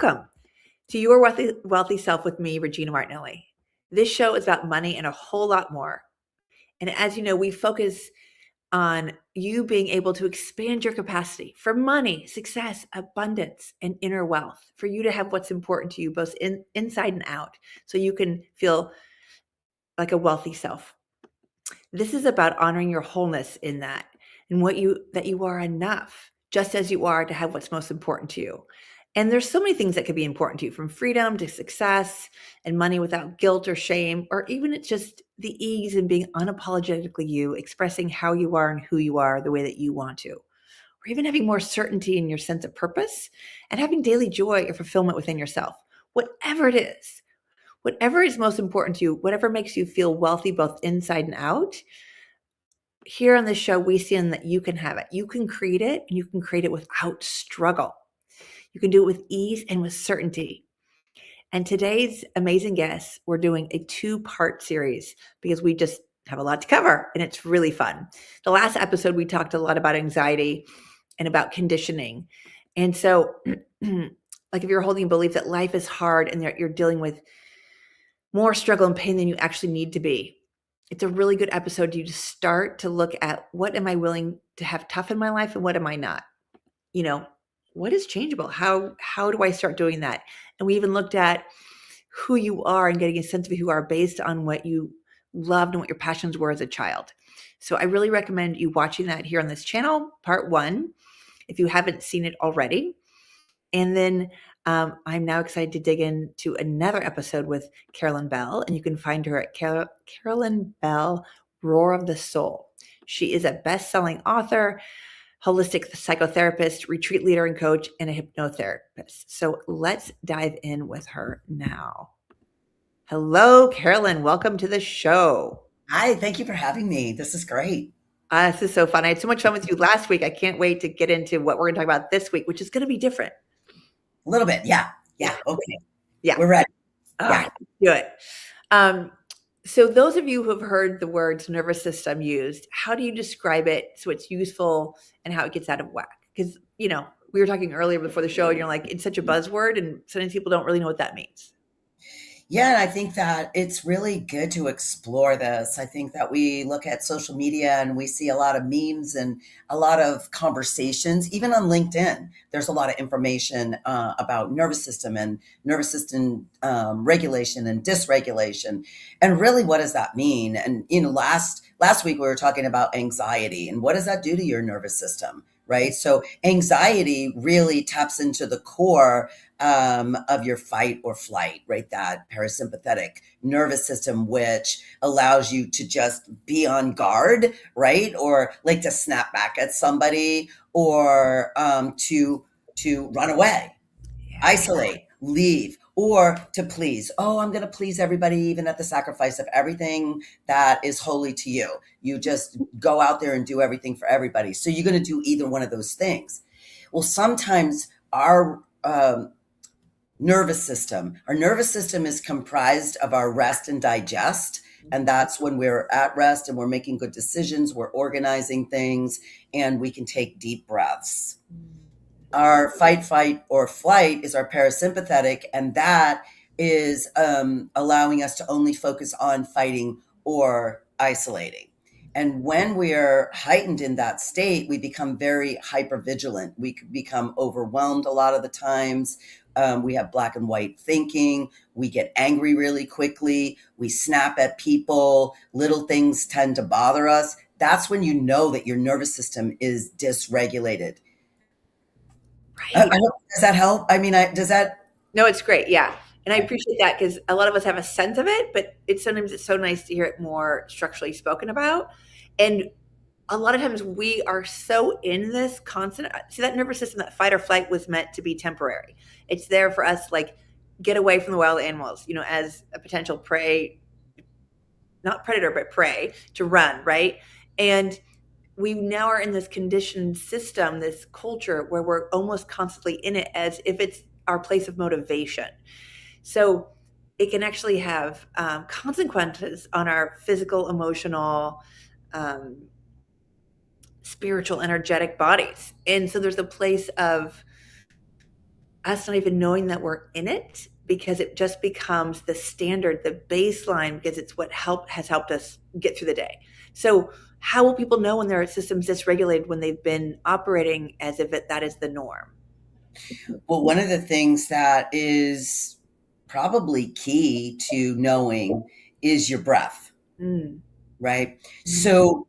welcome to Your Wealthy Self with me, Regina Martinelli. This show is about money and a whole lot more. And as you know, we focus on you being able to expand your capacity for money, success, abundance, and inner wealth, for you to have what's important to you, both inside and out, so you can feel like a wealthy self. This is about honoring your wholeness in that and that you are enough, just as you are, to have what's most important to you. And there's so many things that could be important to you, from freedom to success and money without guilt or shame, or even it's just the ease in being unapologetically you, expressing how you are and who you are the way that you want to, or even having more certainty in your sense of purpose and having daily joy or fulfillment within yourself. Whatever is most important to you, whatever makes you feel wealthy both inside and out, here on this show, we see that you can have it. You can create it, and you can create it without struggle. You can do it with ease and with certainty. And today's amazing guest, we're doing a 2-part series because we just have a lot to cover, and it's really fun. The last episode, we talked a lot about anxiety and about conditioning. And so, like if you're holding a belief that life is hard and that you're dealing with more struggle and pain than you actually need to be, it's a really good episode to start to look at, what am I willing to have tough in my life and what am I not? What is changeable? How do I start doing that? And we even looked at who you are and getting a sense of who you are based on what you loved and what your passions were as a child. So I really recommend you watching that here on this channel, part 1, if you haven't seen it already. And then I'm now excited to dig into another episode with Carolyn Bell, and you can find her at Carolyn Bell, Roar of the Soul. She is a best-selling author, holistic psychotherapist, retreat leader and coach, and a hypnotherapist. So let's dive in with her now. Hello, Carolyn. Welcome to the show. Hi, thank you for having me. This is great. This is so fun. I had so much fun with you last week. I can't wait to get into what we're going to talk about this week, which is going to be different. A little bit. Yeah. Okay. Yeah. We're ready. Yeah. Do it. So those of you who have heard the words nervous system used, how do you describe it so it's useful and how it gets out of whack? Because, we were talking earlier before the show and you're like, it's such a buzzword and sometimes people don't really know what that means. Yeah, and I think that it's really good to explore this. I think that we look at social media and we see a lot of memes and a lot of conversations, even on LinkedIn. There's a lot of information about nervous system and nervous system regulation and dysregulation. And really, what does that mean? And last week we were talking about anxiety and what does that do to your nervous system, right? So anxiety really taps into the core of your fight or flight, right? That parasympathetic nervous system, which allows you to just be on guard, right? Or like to snap back at somebody, or to run away, isolate, leave, or to please. Oh, I'm going to please everybody, even at the sacrifice of everything that is holy to you. You just go out there and do everything for everybody. So you're going to do either one of those things. Well, sometimes our nervous system is comprised of our rest and digest. And that's when we're at rest and we're making good decisions, we're organizing things, and we can take deep breaths. Our fight, or flight is our parasympathetic, and that is allowing us to only focus on fighting or isolating. And when we're heightened in that state, we become very hypervigilant. We become overwhelmed a lot of the times. We have black and white thinking. We get angry really quickly. We snap at people. Little things tend to bother us. That's when you know that your nervous system is dysregulated. Right. Does that help? I mean, does that? No, it's great. Yeah. And I appreciate that because a lot of us have a sense of it, but sometimes it's so nice to hear it more structurally spoken about. And a lot of times we are so in this constant, see, that nervous system, that fight or flight was meant to be temporary. It's there for us, like, get away from the wild animals, as a potential prey, not predator, but prey, to run, right? And we now are in this conditioned system, this culture where we're almost constantly in it as if it's our place of motivation. So it can actually have consequences on our physical, emotional, spiritual, energetic bodies. And so there's a place of us not even knowing that we're in it, because it just becomes the standard, the baseline, because it's what has helped us get through the day. So how will people know when their system's dysregulated when they've been operating as if that is the norm? Well, one of the things that is probably key to knowing is your breath, Mm. right? Mm. So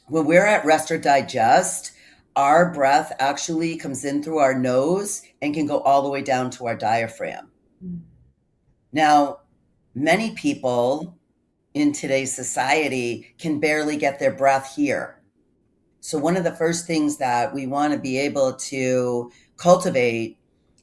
when we're at rest or digest, our breath actually comes in through our nose and can go all the way down to our diaphragm. Mm. Now, many people in today's society can barely get their breath here. So, one of the first things that we want to be able to cultivate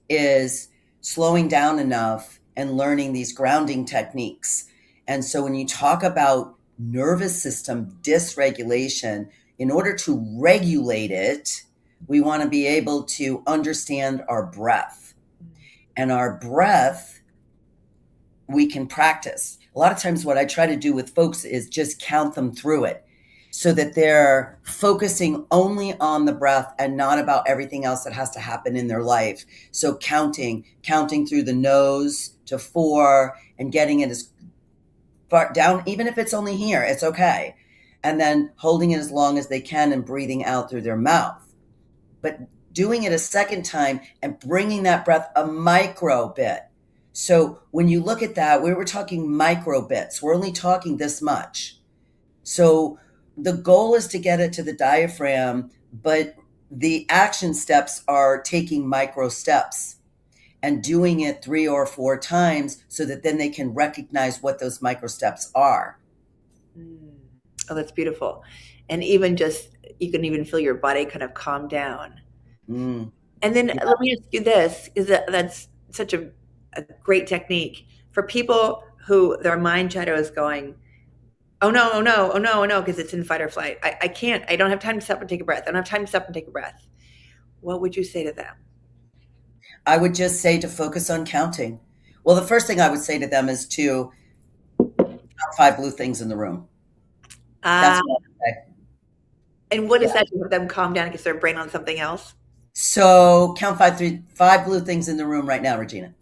is slowing down enough and learning these grounding techniques. And so, when you talk about nervous system dysregulation, in order to regulate it, we want to be able to understand our breath. And our breath we can practice. A lot of times, what I try to do with folks is just count them through it so that they're focusing only on the breath and not about everything else that has to happen in their life. So, counting through the nose to 4 and getting it as far down, even if it's only here, it's okay. And then holding it as long as they can and breathing out through their mouth. But doing it a second time and bringing that breath a micro bit. So when you look at that, we were talking micro bits. We're only talking this much. So the goal is to get it to the diaphragm, but the action steps are taking micro steps and doing it 3 or 4 times so that then they can recognize what those micro steps are. Mm. Oh, that's beautiful. And even just, you can even feel your body kind of calm down. Mm. And then Yeah. let me ask you this, is that's such a great technique for people who their mind shadow is going, oh no, oh no, oh no, oh no, because it's in fight or flight. I can't, I don't have time to stop and take a breath. I don't have time to stop and take a breath. What would you say to them? I would just say to focus on counting. Well, the first thing I would say to them is to count 5 blue things in the room. That's Uh, what I would say. and what is Yeah. that to help them calm down and get their brain on something else? So count 5 blue things in the room right now, Regina.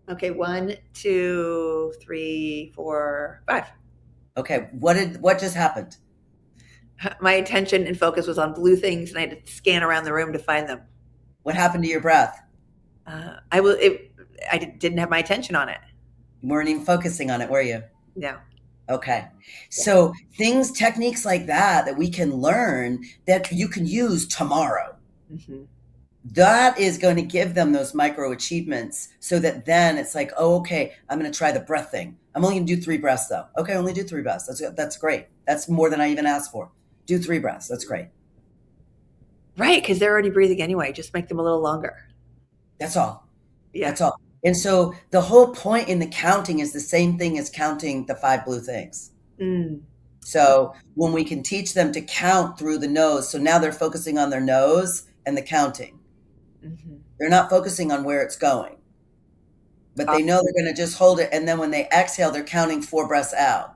Okay, 1, 2, 3, 4, 5. Okay. What just happened? My attention and focus was on blue things, and I had to scan around the room to find them. What happened to your breath? I will. I didn't have my attention on it. You weren't even focusing on it, were you? No. Okay. So techniques like that we can learn that you can use tomorrow. Mm-hmm. That is going to give them those micro achievements so that then it's like, oh, okay, I'm going to try the breath thing. I'm only going to do 3 breaths though. Okay, only do 3 breaths. That's great. That's more than I even asked for. Do 3 breaths. That's great. Right, because they're already breathing anyway. Just make them a little longer. That's all. Yeah. That's all. And so the whole point in the counting is the same thing as counting the 5 blue things. Mm. So when we can teach them to count through the nose, so now they're focusing on their nose and the counting. Mm-hmm. They're not focusing on where it's going, but they know they're going to just hold it. And then when they exhale, they're counting 4 breaths out.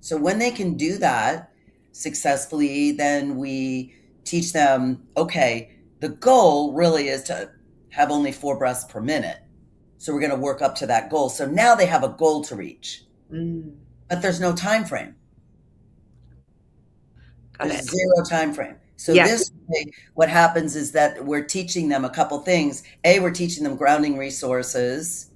So when they can do that successfully, then we teach them, okay, the goal really is to have only 4 breaths per minute. So we're going to work up to that goal. So now they have a goal to reach, but there's no time frame. There's 0 time frame. So this way, what happens is that we're teaching them a couple things. A, we're teaching them grounding resources.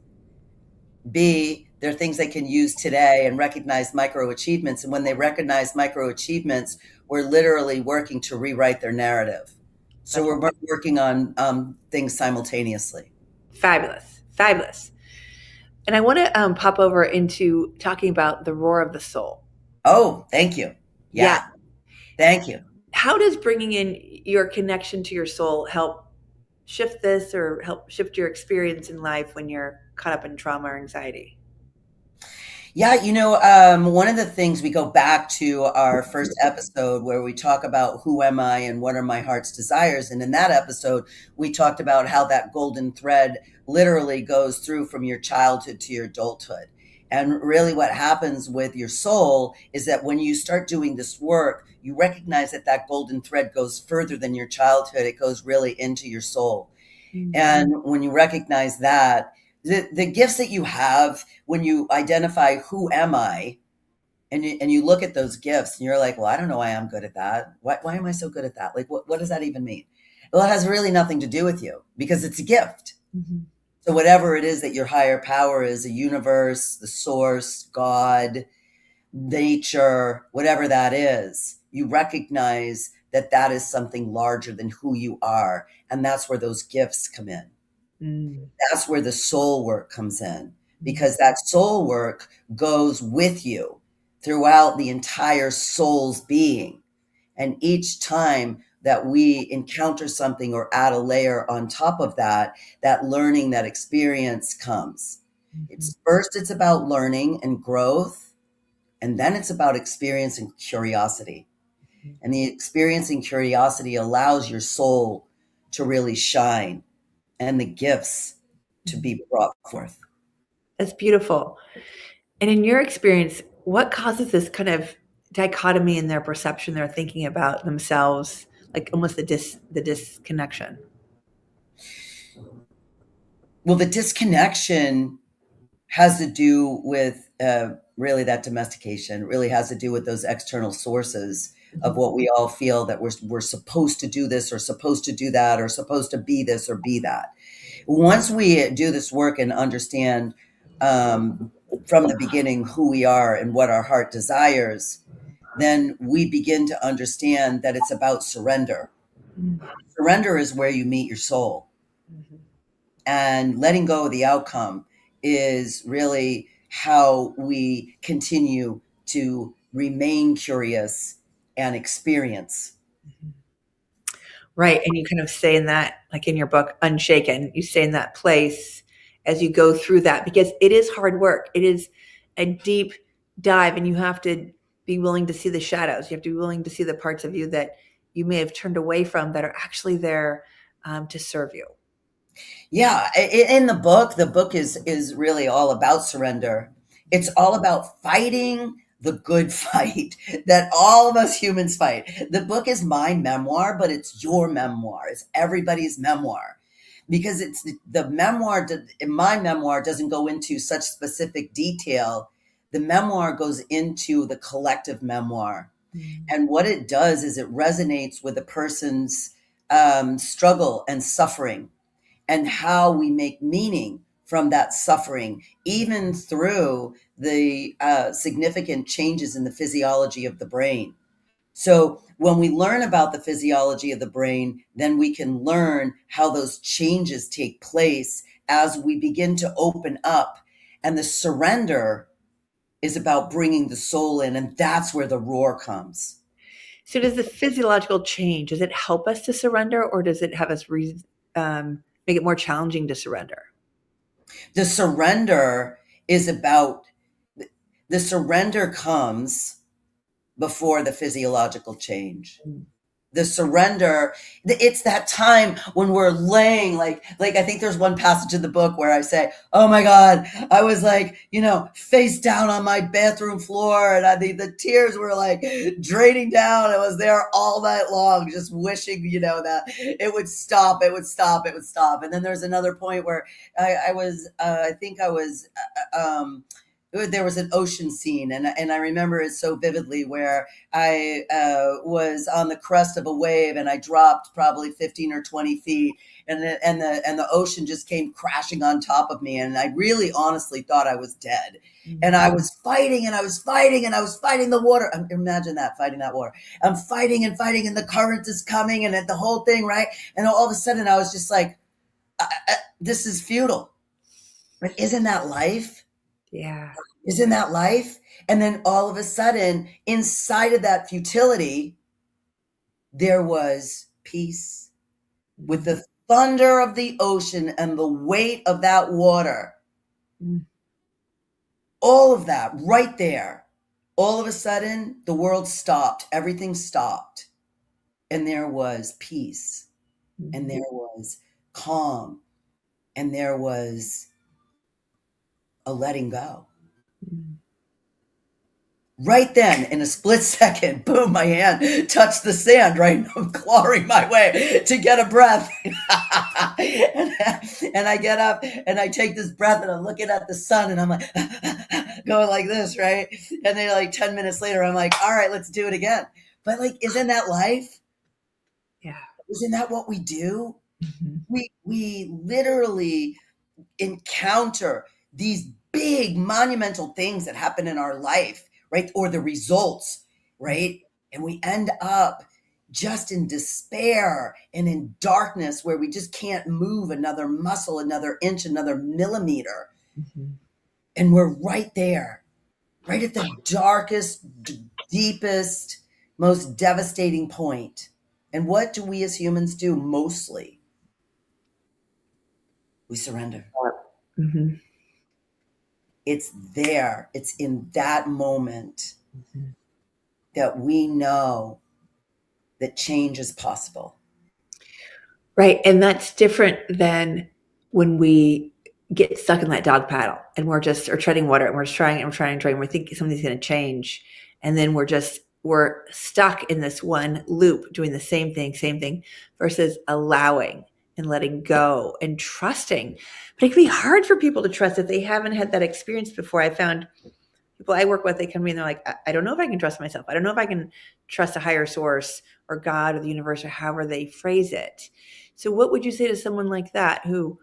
B, there are things they can use today and recognize micro achievements. And when they recognize micro achievements, we're literally working to rewrite their narrative. So we're working on things simultaneously. Fabulous. Fabulous. And I want to pop over into talking about the roar of the soul. Oh, thank you. Yeah. Thank you. How does bringing in your connection to your soul help shift this or help shift your experience in life when you're caught up in trauma or anxiety? Yeah, one of the things we go back to our first episode where we talk about who am I and what are my heart's desires. And in that episode, we talked about how that golden thread literally goes through from your childhood to your adulthood. And really what happens with your soul is that when you start doing this work, you recognize that that golden thread goes further than your childhood. It goes really into your soul. Mm. And when you recognize that, the gifts that you have, when you identify who am I, and you look at those gifts and you're like, well, I don't know why I'm good at that. Why am I so good at that? Like, what does that even mean? Well, it has really nothing to do with you because it's a gift. Mhm. So whatever it is that your higher power is, the universe, the source, God, nature, whatever that is, you recognize that that is something larger than who you are. And that's where those gifts come in. Mm. That's where the soul work comes in, Mm. because that soul work goes with you throughout the entire soul's being. And each time that we encounter something or add a layer on top of that, that learning, that experience comes. Mhm. It's about learning and growth, and then it's about experience and curiosity. And the experience and curiosity allows your soul to really shine and the gifts to Mhm. be brought forth. That's beautiful. And in your experience, what causes this kind of dichotomy in their perception, their thinking about themselves, like almost the disconnection? Well, the disconnection has to do with really that domestication. It really has to do with those external sources of Mhm. what we all feel that we're supposed to do this or supposed to do that or supposed to be this or be that. Once we do this work and understand from the beginning who we are and what our heart desires, then we begin to understand that it's about surrender. Mhm. Surrender is where you meet your soul, Mhm. and letting go of the outcome is really how we continue to remain curious and experience. Right. And you kind of say in that, like in your book, Unshaken, you stay in that place as you go through that because it is hard work. It is a deep dive, and you have to be willing to see the shadows. You have to be willing to see the parts of you that you may have turned away from that are actually there to serve you. Yeah, in the book is really all about surrender. It's all about fighting the good fight that all of us humans fight. The book is my memoir, but it's your memoir. It's everybody's memoir because it's the memoir. My memoir doesn't go into such specific detail. The memoir goes into the collective memoir, Mm. and what it does is it resonates with a person's struggle and suffering, and how we make meaning from that suffering, even through the significant changes in the physiology of the brain. So, when we learn about the physiology of the brain, then we can learn how those changes take place as we begin to open up. And the surrender is about bringing the soul in, and that's where the roar comes. So, does the physiological change, does it help us to surrender, or does it have us make it more challenging to surrender? The surrender is about the surrender comes before the physiological change. Mm. The surrender, it's that time when we're laying like I think there's one passage in the book where I say, oh my God, I was like, face down on my bathroom floor, and the tears were like draining down. I was there all night long just wishing, that it would stop, it would stop, it would stop. And then there's another point where I was I think I was there was an ocean scene, and I remember it so vividly, where I was on the crest of a wave and I dropped probably 15 or 20 feet, and the ocean just came crashing on top of me, and I really honestly thought I was dead. And Mm. I was fighting and I was fighting and I was fighting the water. Imagine that, fighting that water. I'm fighting and fighting, and the current is coming, and the whole thing, right? And all of a sudden I was just like, this is futile. But isn't that life? Yeah. Isn't that life? And then all of a sudden, inside of that futility, there was peace with Mhm. the thunder of the ocean and the weight of that water. Mm. All of that right there. All of a sudden, the world stopped. Everything stopped. And there was peace. And Mhm. there was calm. And there was a letting go. Mm. Right then, in a split second, boom, my hand touched the sand, right? I'm clawing my way to get a breath. and I get up and I take this breath and I'm looking at the sun and I'm like, going like this, right? And then like 10 minutes later, I'm like, all right, let's do it again. But like, isn't that life? Yeah. Isn't that what we do? Mhm. We literally encounter these big monumental things that happen in our life, right? Or the results, right? And we end up just in despair and in darkness where we just can't move another muscle, another inch, another millimeter. Mhm. And we're right there, right at the darkest, deepest, most devastating point. And what do we as humans do mostly? We surrender. Mhm. It's there. It's in that moment Mhm. that we know that change is possible. Right, and that's different than when we get stuck in that dog paddle and we're just or treading water and we're just trying and we're trying and trying, and we think something's gonna change, and then we're stuck in this one loop doing the same thing, versus allowing and letting go and trusting. But it can be hard for people to trust if they haven't had that experience before. I found people I work with, they come to me and they're like, I don't know if I can trust myself. I don't know if I can trust a higher source or God or the universe or however they phrase it. So, what would you say to someone like that who,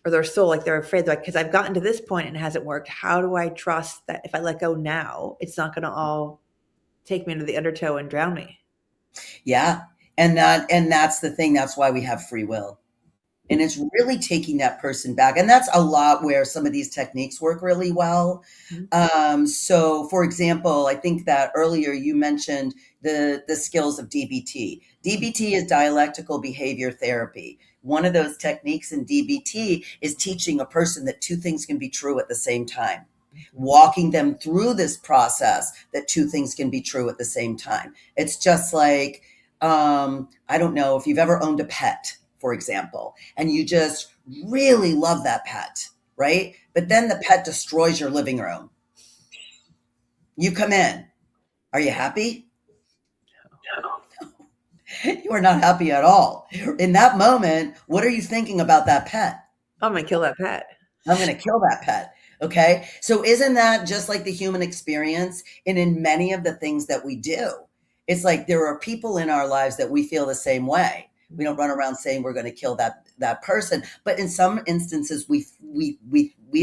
or their soul, like they're afraid, like, because I've gotten to this point and it hasn't worked. How do I trust that if I let go now, it's not going to all take me into the undertow and drown me? Yeah. And that's the thing. That's why we have free will. And it's really taking that person back. And that's a lot where some of these techniques work really well. Mhm. So for example, I think that earlier you mentioned the skills of DBT. DBT is dialectical behavior therapy. One of those techniques in DBT is teaching a person that two things can be true at the same time, walking them through this process that two things can be true at the same time. It's just like, I don't know if you've ever owned a pet, for example, and you just really love that pet, right? But then the pet destroys your living room. You come in. Are you happy? You are not happy at all. In that moment, what are you thinking about that pet? I'm going to kill that pet. I'm going to kill that pet. Okay. So, isn't that just like the human experience? And in many of the things that we do, it's like there are people in our lives that we feel the same way. We don't run around saying we're going to kill that person, but in some instances, we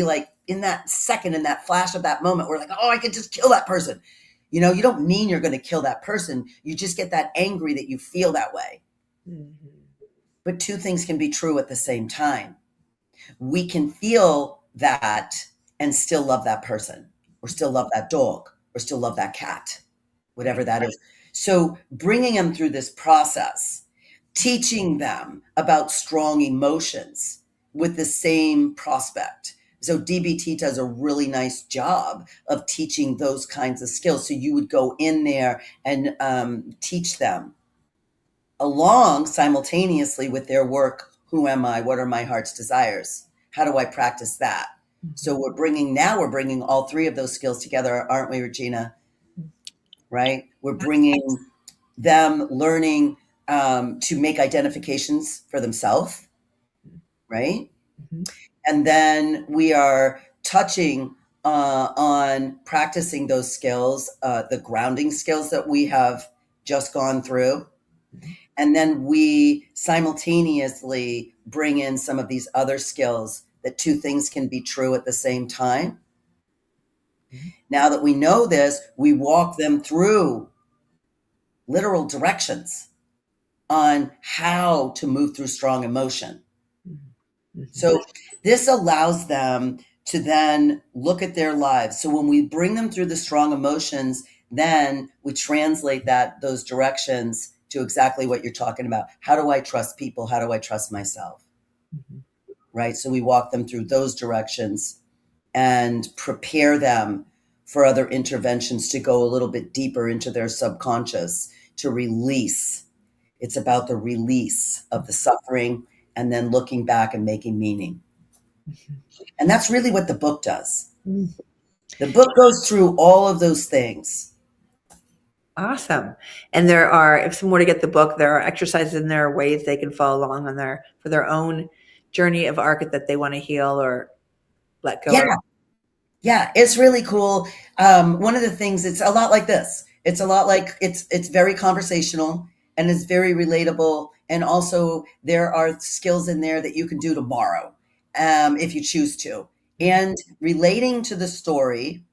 like in that second, in that flash of that moment, we're like, oh, I could just kill that person. You know, you don't mean you're going to kill that person. You just get that angry that you feel that way. Mhm. But two things can be true at the same time. We can feel that and still love that person, or still love that dog, or still love that cat, whatever Right. that is. So, bringing them through this process, teaching them about strong emotions with the same prospect. So, DBT does a really nice job of teaching those kinds of skills. So, you would go in there and teach them along simultaneously with their work. Who am I? What are my heart's desires? How do I practice that? So Mhm. we're bringing all three of those skills together, aren't we, Regina? Right? We're Yeah. bringing them learning to make identifications for themselves, right? Mhm. And then we are touching on practicing those skills, the grounding skills that we have just gone through. Mhm. And then we simultaneously bring in some of these other skills that two things can be true at the same time. Mhm. Now that we know this, we walk them through literal directions on how to move through strong emotion. Mhm. Mhm. So this allows them to then look at their lives. So when we bring them through the strong emotions, then we translate those directions to exactly what you're talking about. How do I trust people? How do I trust myself? Mhm. Right? So we walk them through those directions and prepare them for other interventions to go a little bit deeper into their subconscious to release. It's about the release of the suffering and then looking back and making meaning. Mhm. And that's really what the book does. Mhm. The book goes through all of those things. Awesome. And there are, if someone were to get the book, there are exercises in there, ways they can follow along on for their own journey of arc that they want to heal or let go Yeah, of. yeah, it's really cool. One of the things, it's a lot like this. It's a lot like it's very conversational and it's very relatable. And also, there are skills in there that you can do tomorrow, if you choose to. And relating to the story,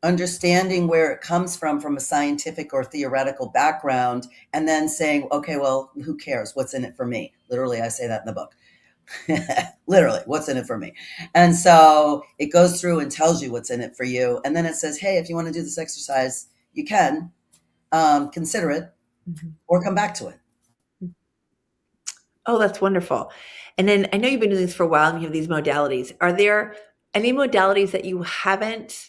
understanding where it comes from a scientific or theoretical background, and then saying, okay, well, who cares? What's in it for me? Literally, I say that in the book. Literally, what's in it for me? And so it goes through and tells you what's in it for you. And then it says, hey, if you want to do this exercise, you can consider it or come back to it. Oh, that's wonderful. And then I know you've been doing this for a while and you have these modalities. Are there any modalities that you haven't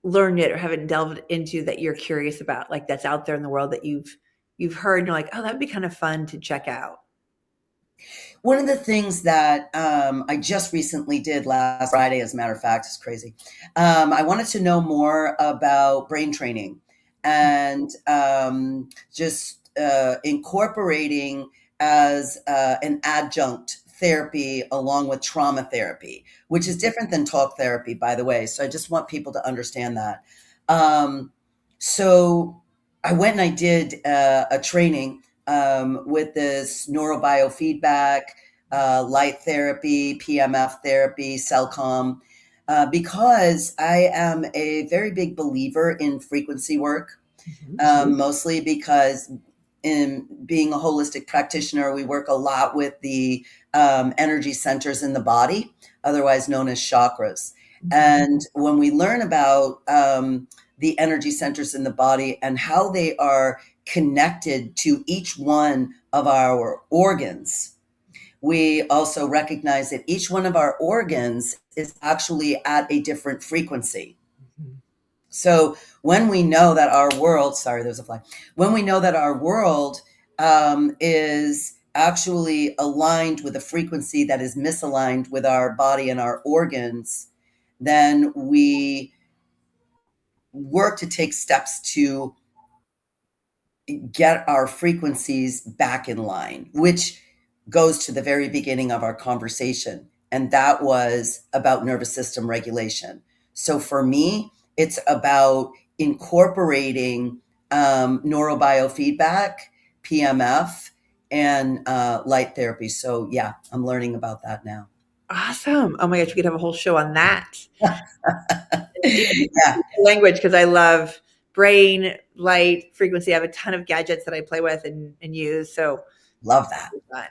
learned yet or haven't delved into that you're curious about, like that's out there in the world that you've heard and you're like, oh, that would be kind of fun to check out? One of the things that I just recently did last Friday, as a matter of fact, is crazy. I wanted to know more about brain training and just incorporating as an adjunct therapy along with trauma therapy, which is different than talk therapy, by the way. So I just want people to understand that. Um, so I went and I did a training with this neurobiofeedback, light therapy, PMF therapy, CellCom, because I am a very big believer in frequency work, mostly because in being a holistic practitioner, we work a lot with the energy centers in the body, otherwise known as chakras. And when we learn about the energy centers in the body and how they are connected to each one of our organs, we also recognize that each one of our organs is actually at a different frequency. So when we know that our world, sorry, there's a fly. When we know that our world is actually aligned with a frequency that is misaligned with our body and our organs, then we work to take steps to get our frequencies back in line, which goes to the very beginning of our conversation. And that was about nervous system regulation. So for me, it's about incorporating neurobiofeedback, PMF, and light therapy. So yeah, I'm learning about that now. Awesome. Oh my gosh, we could have a whole show on that. Yeah, Language, because I love brain, light, frequency. I have a ton of gadgets that I play with and use. So love that. fun.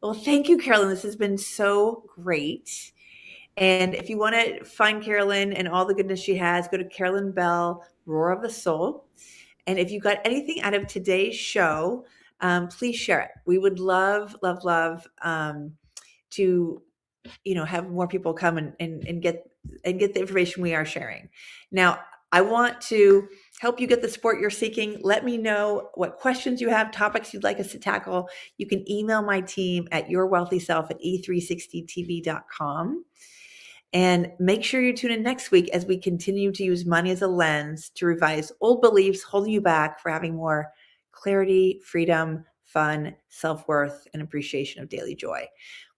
Well, thank you, Carolyn. This has been so great. And if you want to find Carolyn and all the goodness she has, go to Carolyn Bell, Roar of the Soul. And if you got anything out of today's show, please share it. We would love, love, love to have more people come and get the information we are sharing. Now, I want to help you get the support you're seeking. Let me know what questions you have, topics you'd like us to tackle. You can email my team at yourwealthyself@e360tv.com. And make sure you tune in next week as we continue to use money as a lens to revise old beliefs holding you back for having more clarity, freedom, fun, self-worth, and appreciation of daily joy.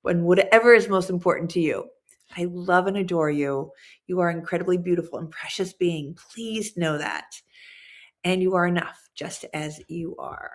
When whatever is most important to you. I love and adore you. You are incredibly beautiful and precious being. Please know that. And you are enough just as you are.